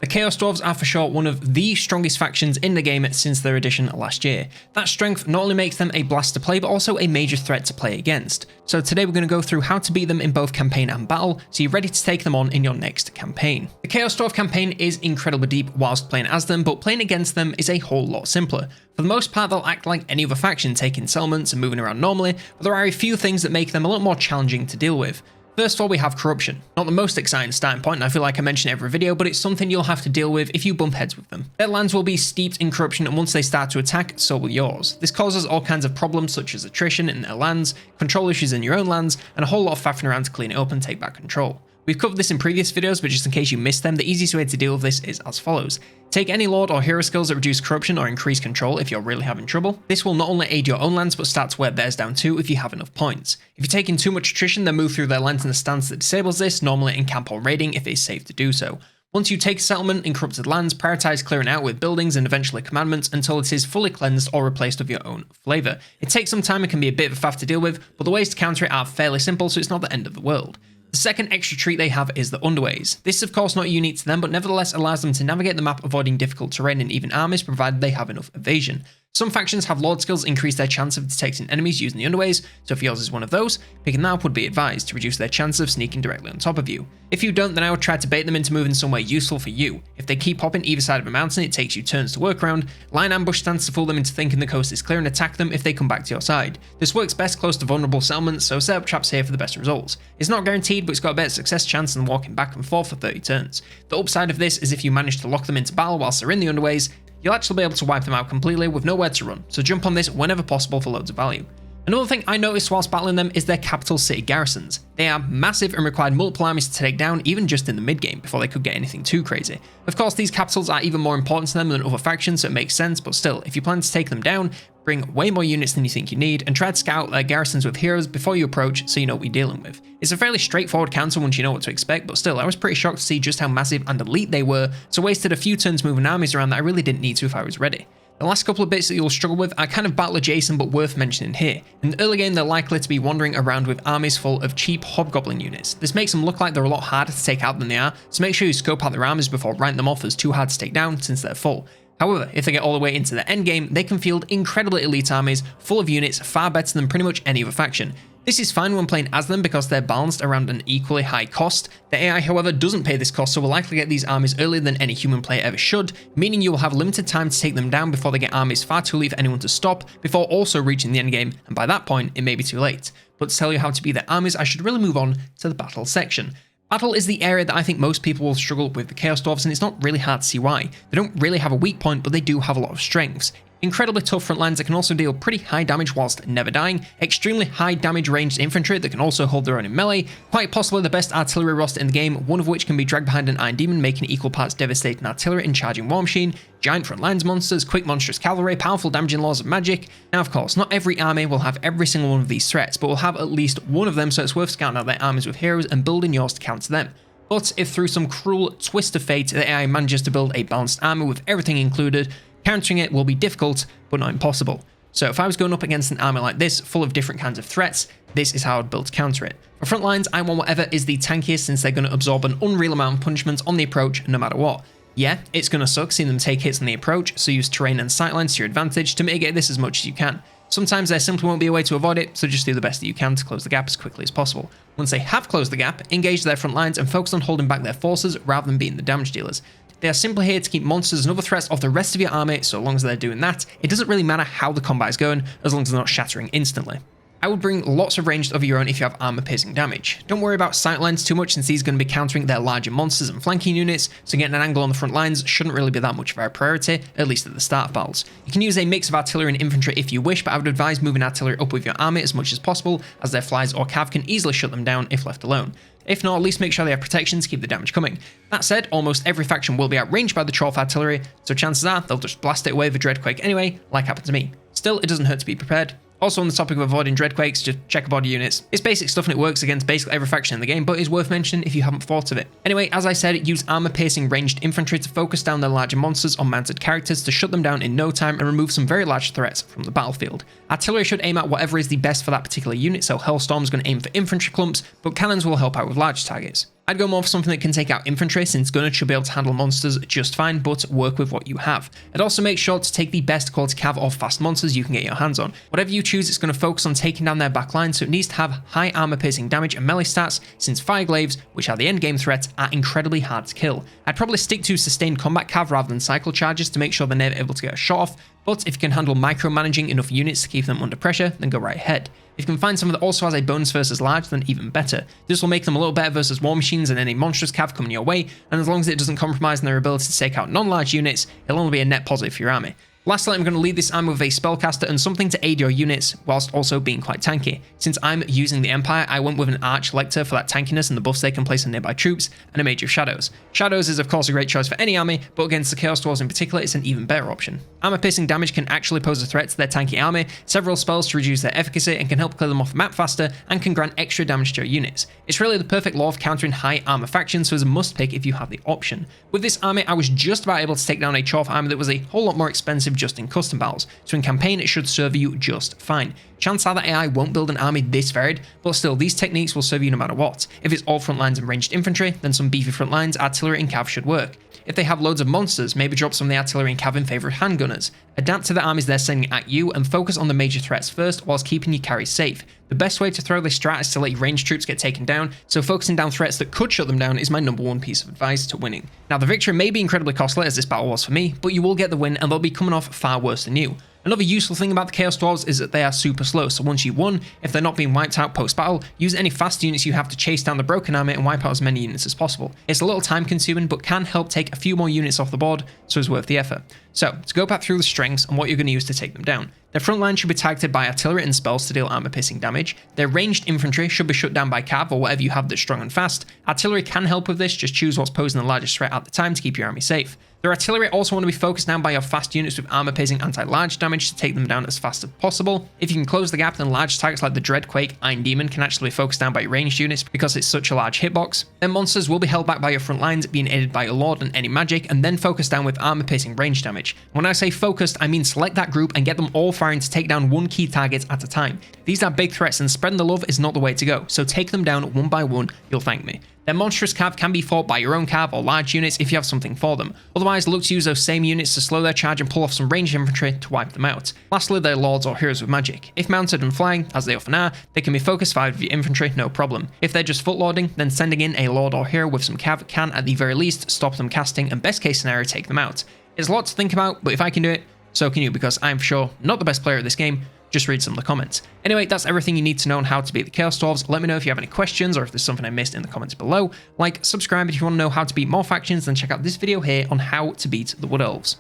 The Chaos Dwarfs are for sure one of the strongest factions in the game since their addition last year. That strength not only makes them a blast to play, but also a major threat to play against. So today we're going to go through how to beat them in both campaign and battle, so you're ready to take them on in your next campaign. The Chaos Dwarf campaign is incredibly deep whilst playing as them, but playing against them is a whole lot simpler. For the most part, they'll act like any other faction, taking settlements and moving around normally, but there are a few things that make them a lot more challenging to deal with. First of all, we have corruption. Not the most exciting starting point, and I feel like I mention every video, but it's something you'll have to deal with if you bump heads with them. Their lands will be steeped in corruption, and once they start to attack, so will yours. This causes all kinds of problems such as attrition in their lands, control issues in your own lands, and a whole lot of faffing around to clean it up and take back control. We've covered this in previous videos, but just in case you missed them, the easiest way to deal with this is as follows. Take any lord or hero skills that reduce corruption or increase control if you're really having trouble. This will not only aid your own lands, but start to wear theirs down too if you have enough points. If you're taking too much attrition, then move through their lands in a stance that disables this, normally in camp or raiding if it is safe to do so. Once you take a settlement in corrupted lands, prioritize clearing out with buildings and eventually commandments until it is fully cleansed or replaced with your own flavour. It takes some time and can be a bit of a faff to deal with, but the ways to counter it are fairly simple, so it's not the end of the world. The second extra treat they have is the underways. This is of course not unique to them, but nevertheless allows them to navigate the map avoiding difficult terrain and even armies provided they have enough evasion. Some factions have lord skills increase their chance of detecting enemies using the underways, so if yours is one of those, picking that up would be advised to reduce their chance of sneaking directly on top of you. If you don't, then I would try to bait them into moving somewhere useful for you. If they keep hopping either side of a mountain, it takes you turns to work around. Line ambush stands to fool them into thinking the coast is clear and attack them if they come back to your side. This works best close to vulnerable settlements, so set up traps here for the best results. It's not guaranteed, but it's got a better success chance than walking back and forth for 30 turns. The upside of this is if you manage to lock them into battle whilst they're in the underways, you'll actually be able to wipe them out completely with nowhere to run, so jump on this whenever possible for loads of value. Another thing I noticed whilst battling them is their capital city garrisons. They are massive and required multiple armies to take down even just in the mid game before they could get anything too crazy. Of course, these capitals are even more important to them than other factions, so it makes sense, but still, if you plan to take them down, bring way more units than you think you need, and try to scout their garrisons with heroes before you approach so you know what you're dealing with. It's a fairly straightforward counter once you know what to expect, but still, I was pretty shocked to see just how massive and elite they were, so wasted a few turns moving armies around that I really didn't need to if I was ready. The last couple of bits that you'll struggle with are kind of battle adjacent but worth mentioning here. In the early game, they're likely to be wandering around with armies full of cheap hobgoblin units. This makes them look like they're a lot harder to take out than they are, so make sure you scope out their armies before writing them off as too hard to take down since they're full. However, if they get all the way into the endgame, they can field incredibly elite armies full of units far better than pretty much any other faction. This is fine when playing as them because they're balanced around an equally high cost. The AI, however, doesn't pay this cost, so will likely get these armies earlier than any human player ever should, meaning you will have limited time to take them down before they get armies far too elite for anyone to stop, before also reaching the endgame, and by that point, it may be too late. But to tell you how to beat their armies, I should really move on to the battle section. Battle is the area that I think most people will struggle with the Chaos Dwarfs, and it's not really hard to see why. They don't really have a weak point, but they do have a lot of strengths. Incredibly tough front lines that can also deal pretty high damage whilst never dying, extremely high damage ranged infantry that can also hold their own in melee, quite possibly the best artillery roster in the game, one of which can be dragged behind an Iron Demon making equal parts devastating artillery and charging war machine, giant front lines monsters, quick monstrous cavalry, powerful damaging laws of magic. Now of course, not every army will have every single one of these threats, but will have at least one of them, so it's worth scouting out their armies with heroes and building yours to counter them. But if through some cruel twist of fate the AI manages to build a balanced army with everything included, countering it will be difficult, but not impossible. So if I was going up against an army like this, full of different kinds of threats, this is how I'd build to counter it. For front lines, I want whatever is the tankiest since they're going to absorb an unreal amount of punishment on the approach no matter what. Yeah, it's going to suck seeing them take hits on the approach, so use terrain and sightlines to your advantage to mitigate this as much as you can. Sometimes there simply won't be a way to avoid it, so just do the best that you can to close the gap as quickly as possible. Once they have closed the gap, engage their front lines and focus on holding back their forces rather than being the damage dealers. They are simply here to keep monsters and other threats off the rest of your army, so long as they're doing that, it doesn't really matter how the combat is going, as long as they're not shattering instantly. I would bring lots of ranged of your own if you have armor piercing damage. Don't worry about sightlines too much since these are going to be countering their larger monsters and flanking units, so getting an angle on the front lines shouldn't really be that much of a priority, at least at the start of battles. You can use a mix of artillery and infantry if you wish, but I would advise moving artillery up with your army as much as possible, as their flies or cav can easily shut them down if left alone. If not, at least make sure they have protection to keep the damage coming. That said, almost every faction will be outranged by the Troll artillery, so chances are they'll just blast it away with a Dreadquake anyway, like happened to me. Still, it doesn't hurt to be prepared. Also on the topic of avoiding Dreadquakes, just check body units. It's basic stuff and it works against basically every faction in the game, but is worth mentioning if you haven't thought of it. Anyway, as I said, use armor-piercing ranged infantry to focus down their larger monsters on mounted characters to shut them down in no time and remove some very large threats from the battlefield. Artillery should aim at whatever is the best for that particular unit, so Hellstorm's going to aim for infantry clumps, but cannons will help out with large targets. I'd go more for something that can take out infantry, since gunners should be able to handle monsters just fine, but work with what you have. I'd also make sure to take the best quality cav or fast monsters you can get your hands on. Whatever you choose, it's going to focus on taking down their backline, so it needs to have high armor piercing damage and melee stats, since fire glaives, which are the endgame threats, are incredibly hard to kill. I'd probably stick to sustained combat cav rather than cycle charges to make sure they're never able to get a shot off, but if you can handle micromanaging enough units to keep them under pressure, then go right ahead. If you can find someone that also has a bonus versus large, then even better. This will make them a little better versus war machines and any monstrous cav coming your way, and as long as it doesn't compromise on their ability to take out non-large units, it'll only be a net positive for your army. Lastly, I'm going to lead this army with a spellcaster and something to aid your units, whilst also being quite tanky. Since I'm using the Empire, I went with an Arch Lector for that tankiness and the buffs they can place on nearby troops, and a Mage of Shadows. Shadows is of course a great choice for any army, but against the Chaos Dwarves in particular, it's an even better option. Armor piercing damage can actually pose a threat to their tanky army, several spells to reduce their efficacy and can help clear them off the map faster, and can grant extra damage to your units. It's really the perfect law of countering high armor factions, so it's a must pick if you have the option. With this army, I was just about able to take down a Chorf army that was a whole lot more expensive just in custom battles, so in campaign it should serve you just fine. Chances are that AI won't build an army this varied, but still these techniques will serve you no matter what. If it's all front lines and ranged infantry, then some beefy front lines, artillery and cav should work. If they have loads of monsters, maybe drop some of the artillery and cav in favour of handgunners. Adapt to the armies they're sending at you and focus on the major threats first whilst keeping your carries safe. The best way to throw this strat is to let your ranged troops get taken down, so focusing down threats that could shut them down is my #1 piece of advice to winning. Now the victory may be incredibly costly as this battle was for me, but you will get the win and they'll be coming off far worse than you. Another useful thing about the Chaos Dwarves is that they are super slow, so once you've won, if they're not being wiped out post-battle, use any fast units you have to chase down the broken army and wipe out as many units as possible. It's a little time consuming, but can help take a few more units off the board, so it's worth the effort. So, to go back through the strengths and what you're going to use to take them down. Their front line should be targeted by artillery and spells to deal armor piercing damage. Their ranged infantry should be shut down by cav or whatever you have that's strong and fast. Artillery can help with this, just choose what's posing the largest threat at the time to keep your army safe. Their artillery also want to be focused down by your fast units with armor piercing anti-large damage to take them down as fast as possible. If you can close the gap, then large targets like the Dreadquake, Iron Demon can actually be focused down by your ranged units because it's such a large hitbox. Then monsters will be held back by your front lines, being aided by your Lord and any magic, and then focused down with armor piercing range damage. When I say focused, I mean select that group and get them all firing to take down one key target at a time. These are big threats and spreading the love is not the way to go, so take them down one by one, you'll thank me. Their monstrous cav can be fought by your own cav or large units if you have something for them. Otherwise, look to use those same units to slow their charge and pull off some ranged infantry to wipe them out. Lastly, their lords or heroes with magic. If mounted and flying, as they often are, they can be focus fired with your infantry, no problem. If they're just footlording, then sending in a lord or hero with some cav can at the very least stop them casting and best case scenario take them out. It's a lot to think about, but if I can do it, so can you, because I'm for sure not the best player at this game. Just read some of the comments. Anyway, that's everything you need to know on how to beat the Chaos Dwarves. Let me know if you have any questions or if there's something I missed in the comments below. Like, subscribe if you want to know how to beat more factions, then check out this video here on how to beat the Wood Elves.